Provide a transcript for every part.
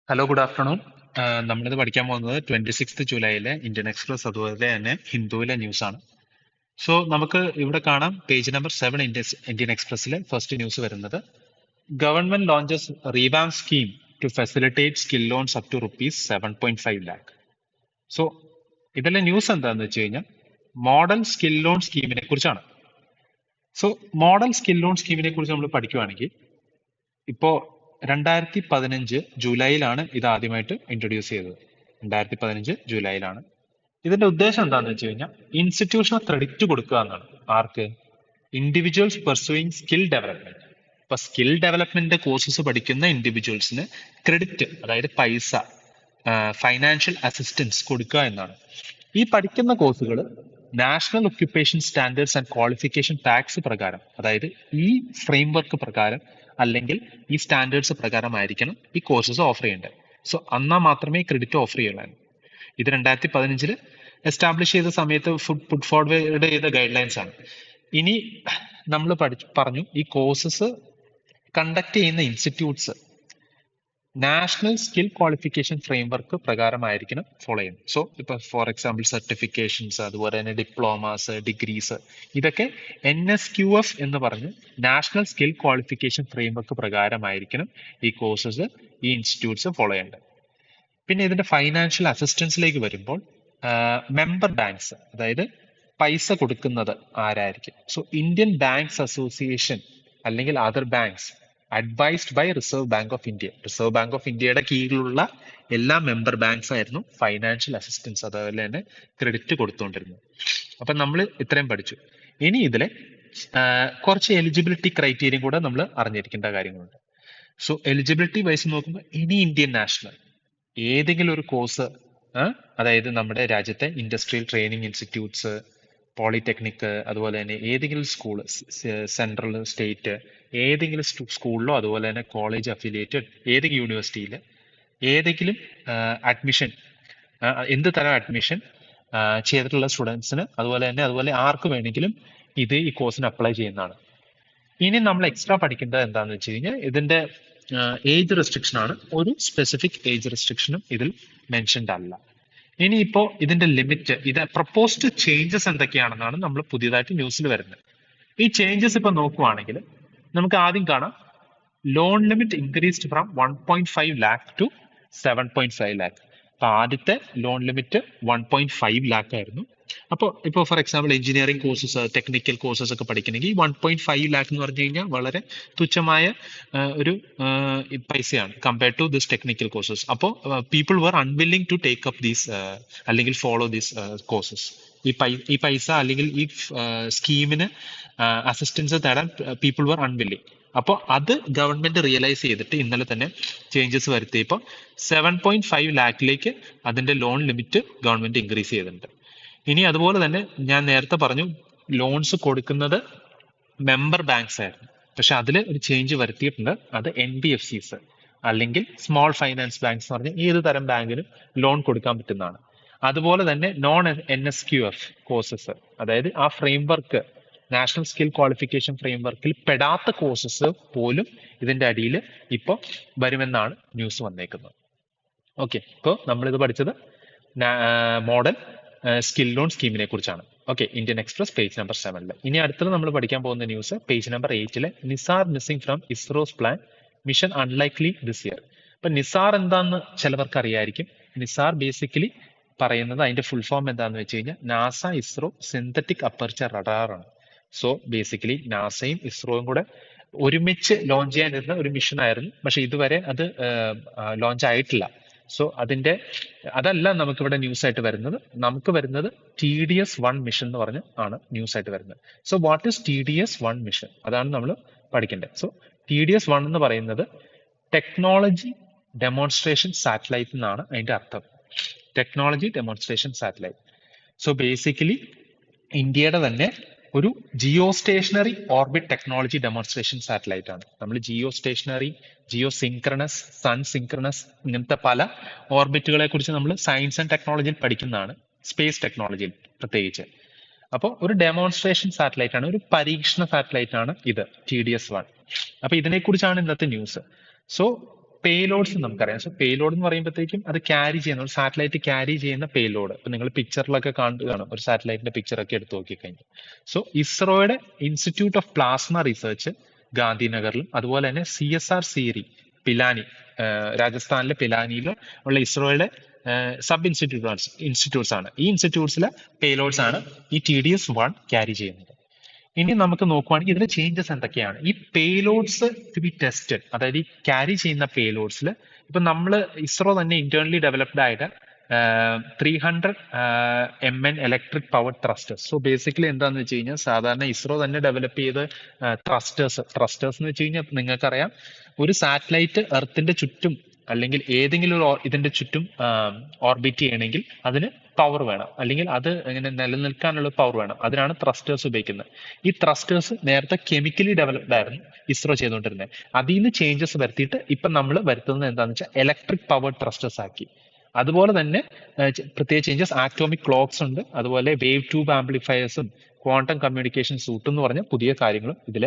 Hello, good afternoon. നമ്മളിത് പഠിക്കാൻ പോകുന്നത് 26 ജൂലൈയിലെ ഇന്ത്യൻ എക്സ്പ്രസ് അതുപോലെ തന്നെ ഹിന്ദുവിലെ ന്യൂസ് ആണ്. സോ നമുക്ക് ഇവിടെ കാണാം പേജ് നമ്പർ 7 ഇന്ത്യൻ എക്സ്പ്രസിലെ ഫസ്റ്റ് ന്യൂസ് വരുന്നത് government launches revamp scheme to facilitate skill loans up to ₹7.5 lakh. So ഇതിലെ ന്യൂസ് എന്താണെന്ന് വെച്ച് കഴിഞ്ഞാൽ മോഡൽ സ്കിൽ ലോൺ സ്കീമിനെ കുറിച്ചാണ്. സോ മോഡൽ സ്കിൽ ലോൺ സ്കീമിനെ കുറിച്ച് നമ്മൾ പഠിക്കുവാണെങ്കിൽ ഇപ്പോ 2015 ജൂലൈയിലാണ് ഇത് ആദ്യമായിട്ട് ഇൻട്രൊഡ്യൂസ് ചെയ്തത്. 2015 ജൂലൈയിലാണ്. ഇതിന്റെ ഉദ്ദേശം എന്താണെന്ന് വെച്ച് കഴിഞ്ഞാൽ ഇൻസ്റ്റിറ്റ്യൂഷണൽ ക്രെഡിറ്റ് കൊടുക്കുക എന്നാണ്. ആർക്ക്? Individuals pursuing skill development. ഇപ്പൊ സ്കിൽ ഡെവലപ്മെന്റ് കോഴ്സസ് പഠിക്കുന്ന ഇൻഡിവിജ്വൽസിന് ക്രെഡിറ്റ്, അതായത് പൈസ, ഫൈനാൻഷ്യൽ അസിസ്റ്റൻസ് കൊടുക്കുക എന്നാണ്. ഈ പഠിക്കുന്ന കോഴ്സുകൾ national occupation standards and qualification tax പ്രകാരം, അതായത് ഈ ഫ്രെയിംവർക്ക് പ്രകാരം അല്ലെങ്കിൽ ഈ സ്റ്റാൻഡേർഡ്സ് പ്രകാരമായിരിക്കണം ഈ കോഴ്സസ് ഓഫർ ചെയ്യേണ്ടത്. സോ എന്നാൽ മാത്രമേ ക്രെഡിറ്റ് ഓഫർ ചെയ്യുള്ളൂ. ഇത് 2015 എസ്റ്റാബ്ലിഷ് ചെയ്ത സമയത്ത് പുട്ട് ഫോർവേഡ് ചെയ്ത ഗൈഡ് ലൈൻസ് ആണ്. ഇനി നമ്മൾ പറഞ്ഞു ഈ കോഴ്സസ് കണ്ടക്ട് ചെയ്യുന്ന institutes national skill qualification framework പ്രകാരമായിരിക്കണം ഫോളോ ചെയ്യുന്നത്. സോ ഇപ്പൊ ഫോർ എക്സാമ്പിൾ സർട്ടിഫിക്കേഷൻസ്, അതുപോലെ തന്നെ ഡിപ്ലോമാസ്, ഡിഗ്രീസ്, ഇതൊക്കെ NSQF എന്ന് പറഞ്ഞ് നാഷണൽ സ്കിൽ ക്വാളിഫിക്കേഷൻ ഫ്രെയിംവർക്ക് പ്രകാരമായിരിക്കണം ഈ കോഴ്സസ് ഈ ഇൻസ്റ്റിറ്റ്യൂട്ട്സ് ഫോളോ ചെയ്യേണ്ടത്. പിന്നെ ഇതിന്റെ ഫൈനാൻഷ്യൽ അസിസ്റ്റൻസിലേക്ക് വരുമ്പോൾ മെമ്പർ ബാങ്ക്സ്, അതായത് പൈസ കൊടുക്കുന്നത് ആരായിരിക്കും? സോ ഇന്ത്യൻ ബാങ്ക്സ് അസോസിയേഷൻ അല്ലെങ്കിൽ other banks advised by reserve bank of India. Reserve bank of ഇന്ത്യയുടെ കീഴിലുള്ള എല്ലാ മെമ്പർ ബാങ്ക്സ് ആയിരുന്നു ഫൈനാൻഷ്യൽ അസിസ്റ്റൻസ് അതുപോലെ തന്നെ ക്രെഡിറ്റ് കൊടുത്തുകൊണ്ടിരുന്നത്. അപ്പൊ നമ്മൾ ഇത്രയും പഠിച്ചു. ഇനി ഇതിലെ കുറച്ച് എലിജിബിലിറ്റി ക്രൈറ്റീരിയ കൂടെ നമ്മൾ അറിഞ്ഞിരിക്കേണ്ട കാര്യങ്ങളുണ്ട്. സോ എലിജിബിലിറ്റി വൈസ് നോക്കുമ്പോൾ ഇനി ഇന്ത്യൻ നാഷണൽ ഏതെങ്കിലും ഒരു കോഴ്സ്, അതായത് നമ്മുടെ രാജ്യത്തെ ഇൻഡസ്ട്രിയൽ ട്രെയിനിങ് ഇൻസ്റ്റിറ്റ്യൂട്ട്സ്, പോളിടെക്നിക്, അതുപോലെ തന്നെ ഏതെങ്കിലും സ്കൂൾ, സെൻട്രൽ, സ്റ്റേറ്റ് ഏതെങ്കിലും സ്കൂളിലോ അതുപോലെ തന്നെ കോളേജ് അഫിലിയേറ്റഡ് ഏതെങ്കിലും യൂണിവേഴ്സിറ്റിയിൽ ഏതെങ്കിലും അഡ്മിഷൻ, എന്ത് തരം അഡ്മിഷൻ ചെയ്തിട്ടുള്ള സ്റ്റുഡൻസിന് അതുപോലെ ആർക്ക് വേണമെങ്കിലും ഈ കോഴ്സിന് അപ്ലൈ ചെയ്യുന്നതാണ്. ഇനി നമ്മൾ എക്സ്ട്രാ പഠിക്കേണ്ടത് എന്താണെന്ന് വെച്ച് കഴിഞ്ഞാൽ ഇതിന്റെ ഏജ് റെസ്ട്രിക്ഷൻ ആണ്. ഒരു സ്പെസിഫിക് ഏജ് റെസ്ട്രിക്ഷനും ഇതിൽ മെൻഷൻഡ് അല്ല. ഇനിയിപ്പോ ഇതിന്റെ ലിമിറ്റ്, ഇത് പ്രപ്പോസ്ഡ് ചേഞ്ചസ് എന്തൊക്കെയാണെന്നാണ് നമ്മൾ പുതിയതായിട്ട് ന്യൂസിൽ വരുന്നത്. ഈ ചേഞ്ചസ് ഇപ്പൊ നോക്കുവാണെങ്കിൽ നമുക്ക് ആദ്യം കാണാം loan limit increased from 1.5 lakh to 7.5 lakh. അപ്പൊ ആദ്യത്തെ ലോൺ ലിമിറ്റ് 1.5 lakh ആയിരുന്നു. അപ്പോൾ ഇപ്പോൾ for example engineering courses, technical courses ഒക്കെ പഠിക്കണമെങ്കിൽ 1.5 lakh എന്ന് പറഞ്ഞു കഴിഞ്ഞാൽ വളരെ തുച്ഛമായ ഒരു പൈസയാണ് compared to this technical courses. അപ്പോൾ people were unwilling to take up these അല്ലെങ്കിൽ ഫോളോ ദീസ് കോഴ്സസ്. ഈ പൈസ അല്ലെങ്കിൽ ഈ സ്കീമിന് അസിസ്റ്റൻസ് തേടാൻ പീപ്പിൾ വർ അൺവില്ലിംഗ്. അപ്പോൾ അത് ഗവൺമെന്റ് റിയലൈസ് ചെയ്തിട്ട് ഇന്നലെ തന്നെ ചേഞ്ചസ് വരുത്തിയപ്പോൾ 7.5 ലാഖിലേക്ക് അതിന്റെ ലോൺ ലിമിറ്റ് ഗവൺമെന്റ് ഇൻക്രീസ് ചെയ്തിട്ടുണ്ട്. ഇനി അതുപോലെ തന്നെ ഞാൻ നേരത്തെ പറഞ്ഞു ലോൺസ് കൊടുക്കുന്നത് മെമ്പർ ബാങ്ക്സ് ആയിരുന്നു, പക്ഷെ അതിൽ ഒരു ചേഞ്ച് വരുത്തിയിട്ടുണ്ട്. അത് NBFCs അല്ലെങ്കിൽ സ്മോൾ ഫൈനാൻസ് ബാങ്ക്സ് എന്ന് പറഞ്ഞാൽ ഏത് തരം ബാങ്കിനും ലോൺ കൊടുക്കാൻ പറ്റുന്നതാണ്. അതുപോലെ തന്നെ NSQF കോഴ്സസ്, അതായത് ആ ഫ്രെയിംവർക്ക് നാഷണൽ സ്കിൽ ക്വാളിഫിക്കേഷൻ ഫ്രെയിംവർക്കിൽ പെടാത്ത കോഴ്സസ് പോലും ഇതിന്റെ അടിയിൽ ഇപ്പോൾ വരുമെന്നാണ് ന്യൂസ് വന്നേക്കുന്നത്. ഓക്കെ, ഇപ്പോൾ നമ്മളിത് പഠിച്ചത് മോഡൽ സ്കിൽ ലോൺ സ്കീമിനെ കുറിച്ചാണ്. Okay, Indian express page number 7. ഇനി അടുത്തത് നമ്മൾ പഠിക്കാൻ പോകുന്ന news page number 8 NISAR missing from ISRO's plan mission unlikely this year. അപ്പൊ നിസാർ എന്താന്ന് ചിലവർക്ക് അറിയായിരിക്കും. നിസാർ ബേസിക്കലി പറയുന്നത് അതിന്റെ ഫുൾ ഫോം എന്താണെന്ന് വെച്ച് കഴിഞ്ഞാൽ NASA ISRO synthetic aperture radar ആണ്. സോ ബേസിക്കലി നാസയും ഇസ്രോയും കൂടെ ഒരുമിച്ച് ലോഞ്ച് ചെയ്യാനിരുന്ന ഒരു മിഷൻ ആയിരുന്നു, പക്ഷെ ഇതുവരെ അത് ലോഞ്ച് ആയിട്ടില്ല. സോ അതല്ല നമുക്കിവിടെ ന്യൂസ് ആയിട്ട് വരുന്നത്. നമുക്ക് വരുന്നത് TDS-1 മിഷൻ എന്ന് പറഞ്ഞ് ആണ് ന്യൂസ് ആയിട്ട് വരുന്നത്. So what is TDS-1 mission? അതാണ് നമ്മൾ പഠിക്കേണ്ടത്. സോ TDS-1 എന്ന് പറയുന്നത് ടെക്നോളജി ഡെമോൺസ്ട്രേഷൻ സാറ്റലൈറ്റ് എന്നാണ് അതിന്റെ അർത്ഥം. Technology demonstration satellite. So basically ഇന്ത്യയുടെ തന്നെ ഒരു geostationary orbit technology demonstration satellite ആണ്. നമ്മൾ geostationary, geosynchronous, sun synchronous, ഇങ്ങനത്തെ പല ഓർബിറ്റുകളെ കുറിച്ച് നമ്മൾ സയൻസ് ആൻഡ് ടെക്നോളജിയിൽ പഠിക്കുന്നതാണ്, സ്പേസ് ടെക്നോളജിയിൽ പ്രത്യേകിച്ച്. അപ്പോൾ ഒരു ഡെമോൺസ്ട്രേഷൻ സാറ്റലൈറ്റ് ആണ്, ഒരു പരീക്ഷണ സാറ്റലൈറ്റ് ആണ് ഇത് TDS-1. അപ്പൊ ഇതിനെക്കുറിച്ചാണ് ഇന്നത്തെ ന്യൂസ്. സോ പേലോഡ്സ് നമുക്കറിയാം. സോ പേലോഡ് എന്ന് പറയുമ്പോഴത്തേക്കും അത് ക്യാരി ചെയ്യുന്ന ഒരു സാറ്റലൈറ്റ് ക്യാരി ചെയ്യുന്ന പേലോഡ്. ഇപ്പൊ നിങ്ങൾ പിക്ചറിലൊക്കെ കാണുകയാണ് ഒരു സാറ്റലൈറ്റിന്റെ പിക്ചർ ഒക്കെ എടുത്ത് നോക്കിക്കഴിഞ്ഞു. സോ ഇസ്രോയുടെ ഇൻസ്റ്റിറ്റ്യൂട്ട് ഓഫ് പ്ലാസ്മ റിസർച്ച് ഗാന്ധിനഗറിലും അതുപോലെ തന്നെ CSR സീരി പിലാനി രാജസ്ഥാനിലെ പിലാനിയിൽ ഉള്ള ഇസ്രോയുടെ സബ് ഇൻസ്റ്റിറ്റ്യൂട്ട്സ് ആണ്. ഈ ഇൻസ്റ്റിറ്റ്യൂട്ട്സിലെ പേലോഡ്സ് ആണ് ഈ TDS-1 ക്യാരി ചെയ്യുന്നത്. ഇനി നമുക്ക് നോക്കുവാണെങ്കിൽ ഇതിന്റെ ചേഞ്ചസ് എന്തൊക്കെയാണ്? ഈ പേലോഡ്സ് ടു ബി ടെസ്റ്റഡ്, അതായത് ഈ ക്യാരി ചെയ്യുന്ന പേലോഡ്സിൽ ഇപ്പൊ നമ്മൾ ഇസ്രോ തന്നെ ഇന്റേണലി ഡെവലപ്ഡ് ആയിട്ട് 300 MN electric power thrusters. So basically എന്താണെന്ന് വെച്ച് കഴിഞ്ഞാൽ സാധാരണ ഇസ്രോ തന്നെ ഡെവലപ്പ് ചെയ്ത് ത്രസ്റ്റേഴ്സ് എന്ന് വെച്ച് കഴിഞ്ഞാൽ നിങ്ങൾക്കറിയാം, ഒരു സാറ്റലൈറ്റ് എർത്തിന്റെ ചുറ്റും അല്ലെങ്കിൽ ഏതെങ്കിലും ഒരു ഇതിന്റെ ചുറ്റും ഓർബിറ്റ് ചെയ്യണമെങ്കിൽ അതിന് പവർ വേണം, അല്ലെങ്കിൽ അത് ഇങ്ങനെ നിലനിൽക്കാനുള്ള പവർ വേണം. അതിനാണ് ത്രസ്റ്റേഴ്സ് ഉപയോഗിക്കുന്നത്. ഈ ത്രസ്റ്റേഴ്സ് നേരത്തെ കെമിക്കലി ഡെവലപ്ഡ് ആയിരുന്നു ഇസ്രോ ചെയ്തുകൊണ്ടിരുന്നത്. അതിൽ നിന്ന് ചേഞ്ചസ് വരുത്തിയിട്ട് ഇപ്പം നമ്മൾ വരുത്തുന്നത് എന്താണെന്ന് വെച്ചാൽ ഇലക്ട്രിക് പവർ ത്രസ്റ്റേഴ്സ് ആക്കി. അതുപോലെ തന്നെ പ്രത്യേക ചേഞ്ചസ് ആറ്റോമിക് ക്ലോക്സ് ഉണ്ട്, അതുപോലെ വേവ് ട്യൂബ് ആംപ്ലിഫയേഴ്സും ക്വാണ്ടം കമ്മ്യൂണിക്കേഷൻ സൂട്ട് എന്ന് പറഞ്ഞ പുതിയ കാര്യങ്ങളും ഇതിൽ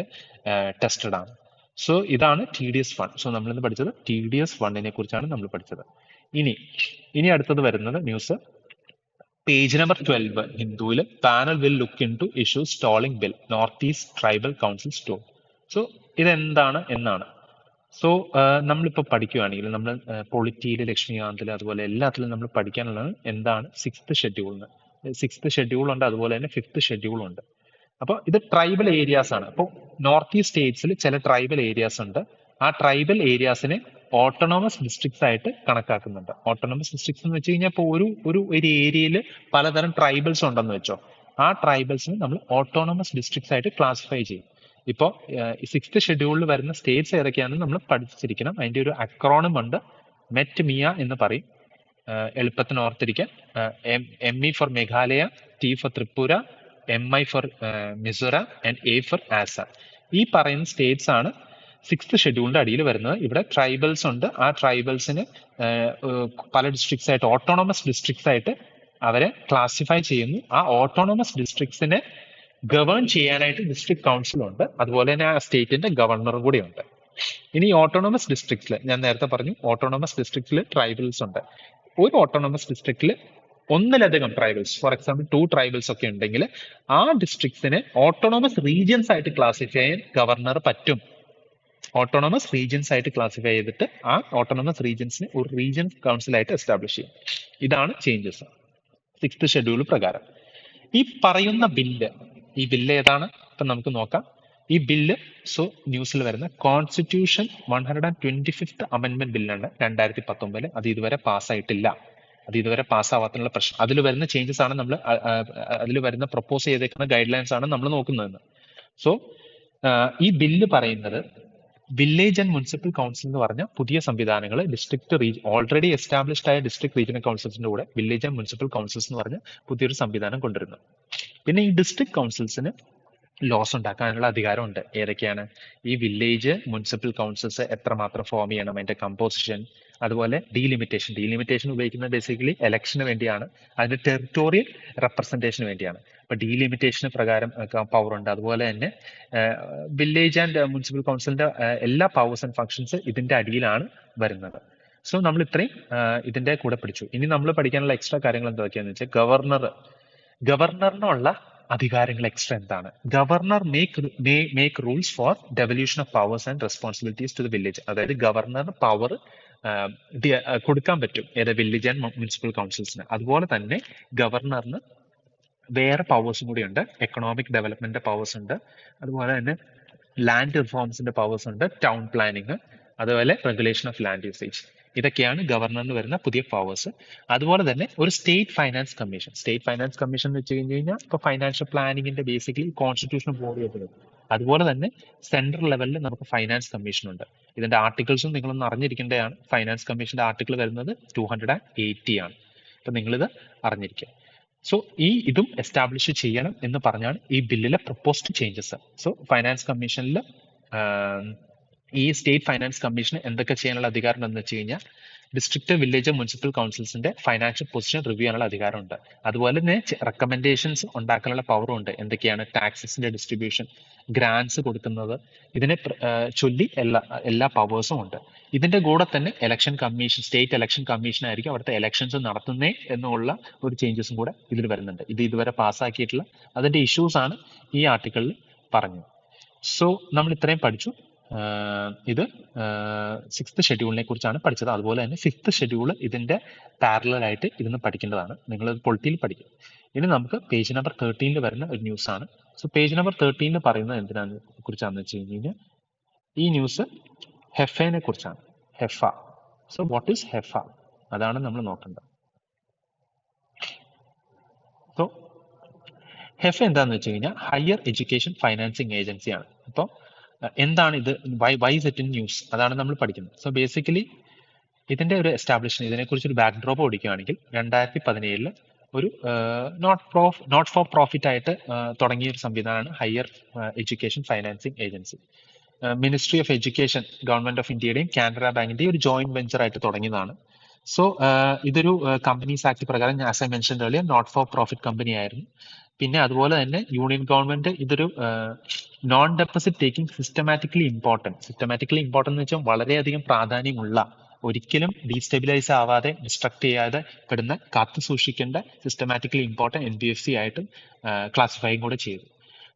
ടെസ്റ്റഡ് ആണ്. സോ ഇതാണ് TDS-1. സോ നമ്മളിന്ന് പഠിച്ചത് TDS-1 കുറിച്ചാണ് നമ്മൾ പഠിച്ചത്. ഇനി അടുത്തത് വരുന്നത് ന്യൂസ് പേജ് നമ്പർ 12 ഹിന്ദുവിൽ panel will look into issue stalling bill north east tribal council stall. So ഇതെന്താണ് എന്നാണ്. സോ നമ്മളിപ്പോൾ പഠിക്കുകയാണെങ്കിൽ നമ്മൾ പൊളിറ്റിയിൽ ലക്ഷ്മികാന്തിൽ അതുപോലെ എല്ലാത്തിലും നമ്മൾ പഠിക്കാനുള്ളത് എന്താണ് 6th ഷെഡ്യൂളിന്. 6th ഷെഡ്യൂൾ ഉണ്ട്, അതുപോലെ തന്നെ 5th ഷെഡ്യൂൾ ഉണ്ട്. അപ്പോൾ ഇത് ട്രൈബൽ ഏരിയാസ് ആണ്. അപ്പോൾ നോർത്ത് ഈസ്റ്റ് സ്റ്റേറ്റ്സിൽ ചില ട്രൈബൽ ഏരിയാസ് ഉണ്ട്. ആ ട്രൈബൽ ഏരിയാസിനെ ഓട്ടോണോമസ് ഡിസ്ട്രിക്ട്സ് ആയിട്ട് കണക്കാക്കുന്നുണ്ട്. ഓട്ടോണോമസ് ഡിസ്ട്രിക്ട്സ് എന്ന് വെച്ച് കഴിഞ്ഞാൽ ഇപ്പോൾ ഒരു ഏരിയയിൽ പലതരം ട്രൈബൽസ് ഉണ്ടെന്ന് വെച്ചോ, ആ ട്രൈബൽസിനെ നമ്മൾ ഓട്ടോണോമസ് ഡിസ്ട്രിക്ട്സ് ആയിട്ട് ക്ലാസിഫൈ ചെയ്യും. ഇപ്പോൾ 6th ഷെഡ്യൂളിൽ വരുന്ന സ്റ്റേറ്റ്സ് ഏതൊക്കെയാണെന്ന് നമ്മൾ പഠിച്ചിരിക്കണം. അതിന്റെ ഒരു അക്രോണിം ഉണ്ട്, MET-MIA എന്ന് പറയും, എളുപ്പത്തിന് ഓർത്തിരിക്കാൻ. ME for Meghalaya, T for Tripura, MI for Mizoram and A for Assam. ഈ പറയുന്ന സ്റ്റേറ്റ്സ് ആണ് 6th ഷെഡ്യൂളിന്റെ അടിയിൽ വരുന്നത്. ഇവിടെ ട്രൈബൽസ് ഉണ്ട്. ആ ട്രൈബൽസിന് പല ഡിസ്ട്രിക്ട്സ് ആയിട്ട് ഓട്ടോണോമസ് ഡിസ്ട്രിക്ട്സ് ആയിട്ട് അവരെ ക്ലാസിഫൈ ചെയ്യുന്നു. ആ ഓട്ടോണോമസ് ഡിസ്ട്രിക്ട്സിനെ ഗവേൺ ചെയ്യാനായിട്ട് ഡിസ്ട്രിക്ട് കൗൺസിൽ ഉണ്ട്, അതുപോലെ തന്നെ ആ സ്റ്റേറ്റിന്റെ ഗവർണറും കൂടി ഉണ്ട്. ഇനി ഓട്ടോണോമസ് ഡിസ്ട്രിക്ട്സിൽ ഞാൻ നേരത്തെ പറഞ്ഞു, ഓട്ടോണോമസ് ഡിസ്ട്രിക്ട്സിൽ ട്രൈബൽസ് ഉണ്ട്. ഒരു ഓട്ടോണോമസ് ഡിസ്ട്രിക്റ്റിൽ ഒന്നിലധികം ട്രൈബൽസ്, ഫോർ എക്സാമ്പിൾ 2 ട്രൈബൽസ് ഒക്കെ ഉണ്ടെങ്കിൽ ആ ഡിസ്ട്രിക്ട്സിനെ ഓട്ടോണോമസ് റീജിയൻസ് ആയിട്ട് ക്ലാസിഫൈ ചെയ്യാൻ ഗവർണർ പറ്റും. ഓട്ടോണോമസ് റീജിയൻസ് ആയിട്ട് ക്ലാസിഫൈ ചെയ്തിട്ട് ആ ഓട്ടോണോമസ് റീജിയൻസിനെ ഒരു റീജിയൻ കൗൺസിൽ ആയിട്ട് എസ്റ്റാബ്ലിഷ് ചെയ്യും. ഇതാണ് ചേഞ്ചസ് 6th ഷെഡ്യൂൾ പ്രകാരം. ഈ പറയുന്ന ബില്ല്, ഈ ബില്ല് ഏതാണ് ഇപ്പൊ നമുക്ക് നോക്കാം. ഈ ബില്ല് ന്യൂസിൽ വരുന്ന കോൺസ്റ്റിറ്റ്യൂഷൻ 125th അമെന്റ്മെന്റ് ബില്ലാണ് 2019. അത് ഇതുവരെ പാസ്സായിട്ടില്ല. അത് ഇതുവരെ പാസ്സാവാത്തുള്ള പ്രശ്നം, അതിൽ വരുന്ന ചേഞ്ചസ് ആണ് നമ്മൾ, അതിൽ വരുന്ന പ്രപ്പോസ് ചെയ്തേക്കുന്ന ഗൈഡ് ലൈൻസ് ആണ് നമ്മൾ നോക്കുന്നതെന്ന്. സോ ഈ ബില്ല് പറയുന്നത് വില്ലേജ് ആൻഡ് മുനിസിപ്പൽ കൗൺസിൽ എന്ന് പറഞ്ഞ പുതിയ സംവിധാനങ്ങൾ ഓൾറെഡി എസ്റ്റാബ്ലിഷ്ഡ് ആയ ഡിസ്ട്രിക്ട് റീജിയണൽ കൗൺസിൽസിന്റെ കൂടെ വില്ലേജ് ആൻഡ് മുനിസിപ്പൽ കൗൺസിൽസ് എന്ന് പറഞ്ഞ പുതിയൊരു സംവിധാനം കൊണ്ടുവരുന്നു. പിന്നെ ഈ ഡിസ്ട്രിക്ട് കൗൺസിൽസിന് ലോസ് ഉണ്ടാക്കാനുള്ള അധികാരമുണ്ട്. ഏതൊക്കെയാണ്? ഈ വില്ലേജ് മുനിസിപ്പൽ കൗൺസിൽസ് എത്രമാത്രം ഫോം ചെയ്യണം, അതിന്റെ കമ്പോസിഷൻ, അതുപോലെ ഡീലിമിറ്റേഷൻ ഉപയോഗിക്കുന്നത് ബേസിക്കലി ഇലക്ഷന് വേണ്ടിയാണ്, അതിന്റെ ടെറിട്ടോറിയൽ റെപ്രസെന്റേഷന് വേണ്ടിയാണ്. അപ്പൊ ഡീലിമിറ്റേഷന് പ്രകാരം പവർ ഉണ്ട്. അതുപോലെ തന്നെ വില്ലേജ് ആൻഡ് മുനിസിപ്പൽ കൗൺസിലിന്റെ എല്ലാ പവേഴ്സ് ആൻഡ് ഫങ്ഷൻസ് ഇതിന്റെ അടിയിലാണ് വരുന്നത്. സോ നമ്മൾ ഇത്രയും ഇതിന്റെ കൂടെ പഠിച്ചു. ഇനി നമ്മൾ പഠിക്കാനുള്ള എക്സ്ട്രാ കാര്യങ്ങൾ എന്തൊക്കെയാന്ന് വെച്ചാൽ ഗവർണറിനുള്ള അധികാരങ്ങൾ എക്സ്ട്രാ എന്താണ്? Governor make rules for devolution of powers and responsibilities to the village. അതായത് ഗവർണറിന് പവർ കൊടുക്കാൻ പറ്റും ഏത് വില്ലേജ് ആൻഡ് മുനിസിപ്പൽ കൗൺസിൽസിന്. അതുപോലെ തന്നെ ഗവർണറിന് വേറെ പവേഴ്സും കൂടി ഉണ്ട്. എക്കണോമിക് ഡെവലപ്മെന്റ് പവേഴ്സ് ഉണ്ട്, അതുപോലെ തന്നെ ലാൻഡ് റിഫോംസിന്റെ പവേഴ്സ് ഉണ്ട്, ടൗൺ പ്ലാനിങ്, അതുപോലെ റെഗുലേഷൻ ഓഫ് ലാൻഡ് യൂസേജ്. ഇതൊക്കെയാണ് ഗവർണറിന് വരുന്ന പുതിയ പവേഴ്സ്. അതുപോലെ തന്നെ ഒരു സ്റ്റേറ്റ് ഫൈനാൻസ് കമ്മീഷൻ എന്ന് വെച്ച് കഴിഞ്ഞാൽ ഇപ്പൊ ഫൈനാൻഷ്യൽ പ്ലാനിങ്ങിന്റെ ബേസിക്കലി കോൺസ്റ്റിറ്റ്യൂഷൻ ബോഡി ആയിട്ട് വരും. അതുപോലെ തന്നെ സെൻട്രൽ ലെവലിൽ നമുക്ക് ഫൈനാൻസ് കമ്മീഷൻ ഉണ്ട്. ഇതിന്റെ ആർട്ടിക്കിൾസും നിങ്ങളൊന്ന് അറിഞ്ഞിരിക്കേണ്ടതാണ്. ഫൈനാൻസ് കമ്മീഷന്റെ ആർട്ടിക്കിൾ വരുന്നത് 280 ആണ്. അപ്പൊ നിങ്ങളിത് അറിഞ്ഞിരിക്കുക. സോ ഇതും എസ്റ്റാബ്ലിഷ് ചെയ്യണം എന്ന് പറഞ്ഞാണ് ഈ ബില്ലിലെ പ്രൊപ്പോസ്ഡ് ചേഞ്ചസ്. സോ ഫൈനാൻസ് കമ്മീഷനിൽ ഈ സ്റ്റേറ്റ് ഫൈനാൻസ് കമ്മീഷന് എന്തൊക്കെ ചെയ്യാനുള്ള അധികാരം എന്ന് വെച്ച് കഴിഞ്ഞാൽ ഡിസ്ട്രിക്ട് വില്ലേജ് മുനിസിപ്പൽ കൗൺസിൽസിന്റെ ഫൈനാൻഷ്യൽ പൊസിഷൻ റിവ്യൂ ചെയ്യാനുള്ള അധികാരമുണ്ട്. അതുപോലെ തന്നെ റെക്കമെൻഡേഷൻസ് ഉണ്ടാക്കാനുള്ള പവറും ഉണ്ട്. എന്തൊക്കെയാണ്? ടാക്സസിന്റെ ഡിസ്ട്രിബ്യൂഷൻ, ഗ്രാൻസ് കൊടുക്കുന്നത്, ഇതിനെ ചൊല്ലി എല്ലാ പവേഴ്സും ഉണ്ട്. ഇതിന്റെ കൂടെ തന്നെ election commission, state election commission ആയിരിക്കും അവിടുത്തെ ഇലക്ഷൻസ് നടത്തുന്നേ എന്നുള്ള ഒരു ചേഞ്ചസും കൂടെ ഇതിൽ വരുന്നുണ്ട്. ഇത് ഇതുവരെ പാസ്സാക്കിയിട്ടുള്ള അതിന്റെ ഇഷ്യൂസ് ആണ് ഈ ആർട്ടിക്കിളിൽ പറഞ്ഞത്. സോ നമ്മൾ ഇത്രയും പഠിച്ചു. ഇത് 6th ഷെഡ്യൂളിനെ കുറിച്ചാണ് പഠിച്ചത്. അതുപോലെ തന്നെ 5th ഷെഡ്യൂൾ ഇതിന്റെ പാരലൽ ആയിട്ട് ഇരുന്ന് പഠിക്കേണ്ടതാണ്. നിങ്ങൾ പൊളിറ്റിയിൽ പഠിക്കും. ഇനി നമുക്ക് പേജ് നമ്പർ 13 വരുന്ന ഒരു ന്യൂസ് ആണ്. സോ പേജ് നമ്പർ 13 പറയുന്നത് എന്തിനാണ് കുറിച്ചാണെന്ന് വെച്ച് കഴിഞ്ഞാൽ ഈ ന്യൂസ് ഹെഫയെ കുറിച്ചാണ്. HEFA. So what is HEFA? അതാണ് നമ്മൾ നോക്കേണ്ടത്. സോ ഹെഫ എന്താന്ന് വെച്ച് കഴിഞ്ഞാൽ ഹയർ എഡ്യൂക്കേഷൻ ഫൈനാൻസിങ് ഏജൻസിയാണ്. അപ്പോൾ എന്താണ് ഇത്? Why is it in news? അതാണ് നമ്മൾ പഠിക്കുന്നത്. സോ ബേസിക്കലി ഇതിന്റെ ഒരു എസ്റ്റാബ്ലിഷ്മെന്റ്, ഇതിനെക്കുറിച്ച് ഒരു ബാക്ക് ഡ്രോപ്പ് ഓടിക്കുകയാണെങ്കിൽ 2017 ഒരു നോട്ട് ഫോർ പ്രോഫിറ്റ് ആയിട്ട് തുടങ്ങിയ ഒരു സംവിധാനമാണ് higher education financing agency. Ministry of education, government of ഇന്ത്യയുടെയും കാനറ ബാങ്കിന്റെയും ഒരു ജോയിന്റ് വെഞ്ചർ ആയിട്ട് തുടങ്ങിയതാണ്. സോ ഇതൊരു കമ്പനീസ് ആക്ട് പ്രകാരം, as I mention earlier, not for profit company ആയിരുന്നു. പിന്നെ അതുപോലെ തന്നെ യൂണിയൻ ഗവൺമെന്റ് ഇതൊരു non deposit taking systematically important എന്ന് വെച്ചാൽ വളരെയധികം പ്രാധാന്യമുള്ള, ഒരിക്കലും ഡീസ്റ്റെബിലൈസ് ആവാതെ ഡിസ്ട്രക്ട് ചെയ്യാതെ പെടുന്ന, കാത്തു സൂക്ഷിക്കേണ്ട സിസ്റ്റമാറ്റിക്കലി ഇമ്പോർട്ടന്റ് NBFC ആയിട്ട് ക്ലാസിഫൈയും കൂടെ ചെയ്തു.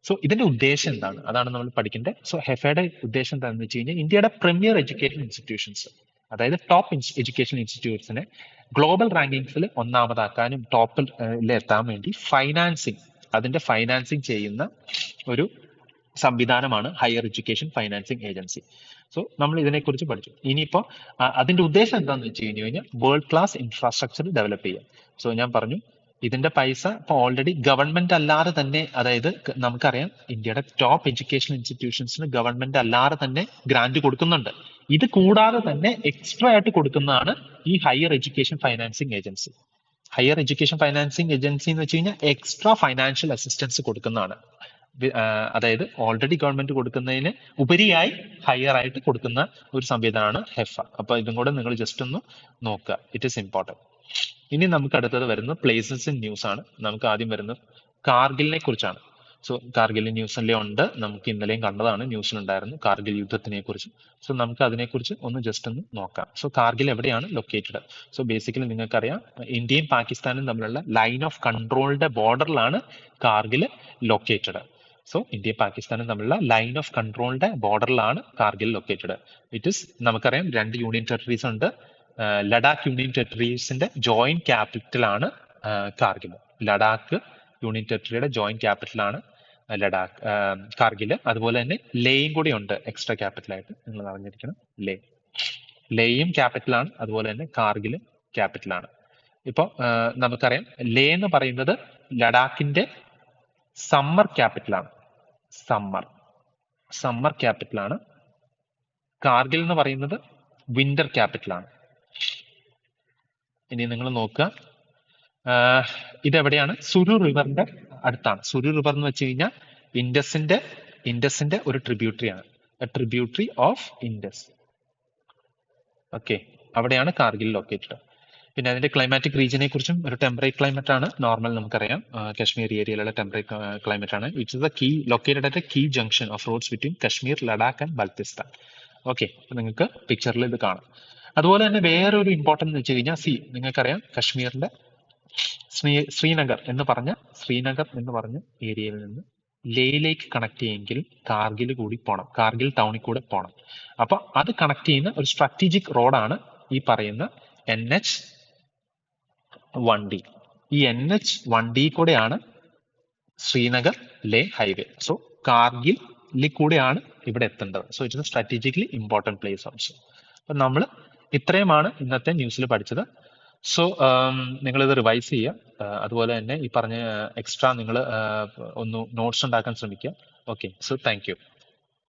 സോ ഇതിന്റെ ഉദ്ദേശം എന്താണ്? അതാണ് നമ്മൾ പഠിക്കേണ്ടത്. സോ ഹെഫയുടെ ഉദ്ദേശം എന്താണെന്ന് വെച്ച് കഴിഞ്ഞാൽ ഇന്ത്യയുടെ പ്രീമിയർ എഡ്യൂക്കേഷൻ ഇൻസ്റ്റിറ്റ്യൂഷൻസ്, അതായത് ടോപ്പ് എഡ്യൂക്കേഷൻ ഇൻസ്റ്റിറ്റ്യൂട്ട്സിനെ ഗ്ലോബൽ റാങ്കിങ്സിൽ ഒന്നാമതാക്കാനും ടോപ്പിൽ എത്താൻ വേണ്ടി അതിന്റെ ഫൈനാൻസിങ് ചെയ്യുന്ന ഒരു സംവിധാനമാണ് higher education financing agency. So നമ്മൾ ഇതിനെക്കുറിച്ച് പഠിച്ചു. ഇനിയിപ്പോ അതിന്റെ ഉദ്ദേശം എന്താണെന്ന് വെച്ച് കഴിഞ്ഞാൽ വേൾഡ് ക്ലാസ് ഇൻഫ്രാസ്ട്രക്ചർ ഡെവലപ്പ് ചെയ്യുക. സോ ഞാൻ പറഞ്ഞു ഇതിന്റെ പൈസ ഇപ്പോൾ ഓൾറെഡി ഗവൺമെന്റ് അല്ലാതെ തന്നെ, അതായത് നമുക്കറിയാം ഇന്ത്യയുടെ ടോപ്പ് എഡ്യൂക്കേഷൻ ഇൻസ്റ്റിറ്റ്യൂഷൻസിന് ഗവൺമെന്റ് അല്ലാതെ തന്നെ ഗ്രാന്റ് കൊടുക്കുന്നുണ്ട്. ഇത് കൂടാതെ തന്നെ എക്സ്ട്രാ ആയിട്ട് കൊടുക്കുന്നതാണ് ഈ higher education financing agency. Higher education financing agency എന്ന് വെച്ച് കഴിഞ്ഞാൽ എക്സ്ട്രാ ഫൈനാൻഷ്യൽ അസിസ്റ്റൻസ് കൊടുക്കുന്നതാണ്. അതായത് ഓൾറെഡി ഗവൺമെന്റ് കൊടുക്കുന്നതിന് ഉപരിയായി ഹയർ ആയിട്ട് കൊടുക്കുന്ന ഒരു സംവിധാനമാണ് ഹെഫ. അപ്പൊ ഇതും കൂടെ നിങ്ങൾ ജസ്റ്റ് ഒന്ന് നോക്കുക. It is important. ഇനി നമുക്ക് അടുത്തത് വരുന്നത് പ്ലേസസ് ഇൻ ന്യൂസ് ആണ്. നമുക്ക് ആദ്യം വരുന്നത് കാർഗിലിനെ കുറിച്ചാണ്. സോ കാർഗിൽ ന്യൂസിലെ ഉണ്ട്, നമുക്ക് ഇന്നലെയും കണ്ടതാണ്, ന്യൂസിലുണ്ടായിരുന്നു കാർഗിൽ യുദ്ധത്തിനെ കുറിച്ച്. സോ നമുക്ക് അതിനെക്കുറിച്ച് ഒന്ന് ജസ്റ്റ് ഒന്ന് നോക്കാം. സോ കാർഗിൽ എവിടെയാണ് ലൊക്കേറ്റഡ്? സോ ബേസിക്കലി നിങ്ങൾക്കറിയാം ഇന്ത്യയും പാകിസ്ഥാനും തമ്മിലുള്ള ലൈൻ ഓഫ് കൺട്രോളിന്റെ ബോർഡറിലാണ് കാർഗിൽ ലൊക്കേറ്റഡ്. സോ ഇന്ത്യയും പാകിസ്ഥാനും തമ്മിലുള്ള ലൈൻ ഓഫ് കൺട്രോളിന്റെ ബോർഡറിലാണ് കാർഗിൽ ലൊക്കേറ്റഡ്. നമുക്കറിയാം 2 യൂണിയൻ ടെറിട്ടറീസ് ഉണ്ട്. ലഡാക്ക് യൂണിയൻ ടെറിട്ടറീസിന്റെ ജോയിന്റ് ക്യാപിറ്റലാണ് കാർഗിൽ. ലഡാക്ക് യൂണിയൻ ടെറിട്ടറിയുടെ ജോയിന്റ് ക്യാപിറ്റലാണ് കാർഗിൽ. അതുപോലെ തന്നെ ലേയും കൂടി ഉണ്ട് എക്സ്ട്രാ ക്യാപിറ്റലായിട്ട്, നിങ്ങൾ അറിഞ്ഞിരിക്കണം. ലേയും ക്യാപിറ്റലാണ്, അതുപോലെ തന്നെ കാർഗിലും ക്യാപിറ്റലാണ്. ഇപ്പോൾ നമുക്കറിയാം ലേ എന്ന് പറയുന്നത് ലഡാക്കിന്റെ സമ്മർ ക്യാപിറ്റലാണ്. സമ്മർ ക്യാപിറ്റലാണ്. കാർഗിൽ എന്ന് പറയുന്നത് വിന്റർ ക്യാപിറ്റലാണ്. ഇനി നിങ്ങൾ നോക്കുക, ഇതെവിടെയാണ്? സുരു റിവറിന്റെ അടുത്താണ്. സുരു റിവർ എന്ന് വെച്ച് കഴിഞ്ഞാൽ ഇൻഡസിന്റെ ഒരു ട്രിബ്യൂട്ടറിയാണ്. Tributary of Indus. ഓക്കെ, അവിടെയാണ് കാർഗിൽ ലൊക്കേറ്റഡ്. പിന്നെ അതിന്റെ ക്ലൈമാറ്റിക് റീജിയനെ കുറിച്ചും, ഒരു ടെമ്പറേറ്റ് ക്ലൈമറ്റ് ആണ്. നോർമൽ നമുക്കറിയാം കശ്മീർ ഏരിയയിലുള്ള ടെമ്പറേറ്റ് ക്ലൈമറ്റ് ആണ്. Which is the key located at a key junction of roads between Kashmir, Ladakh and Baltistan. Okay, അപ്പൊ നിങ്ങൾക്ക് പിക്ചറിൽ ഇത് കാണാം. അതുപോലെ തന്നെ വേറൊരു ഇമ്പോർട്ടൻറ്റ് എന്ന് വെച്ച് കഴിഞ്ഞാൽ, നിങ്ങൾക്കറിയാം കശ്മീരിന്റെ ശ്രീനഗർ എന്ന് പറഞ്ഞ ഏരിയയിൽ നിന്ന് ലേയിലേക്ക് കണക്ട് ചെയ്യുമെങ്കിൽ കാർഗിൽ കൂടി പോകണം, കാർഗിൽ ടൗണിൽ കൂടെ പോകണം. അപ്പൊ അത് കണക്ട് ചെയ്യുന്ന ഒരു സ്ട്രാറ്റജിക് റോഡാണ് ഈ പറയുന്ന NH-1D. ഈ NH-1D കൂടെയാണ് ശ്രീനഗർ ലേ ഹൈവേ. സോ കാർഗിലിൽ കൂടെയാണ് ഇവിടെ എത്തേണ്ടത്. So it's A strategically important place also. അപ്പൊ നമ്മൾ ഇത്രയുമാണ് ഇന്നത്തെ ന്യൂസിൽ പഠിച്ചത്. സോ നിങ്ങളിത് റിവൈസ് ചെയ്യുക. അതുപോലെ തന്നെ ഈ പറഞ്ഞ എക്സ്ട്രാ നിങ്ങൾ ഒന്ന് നോട്ട്സ് ഉണ്ടാക്കാൻ ശ്രമിക്കുക. Okay, so thank you.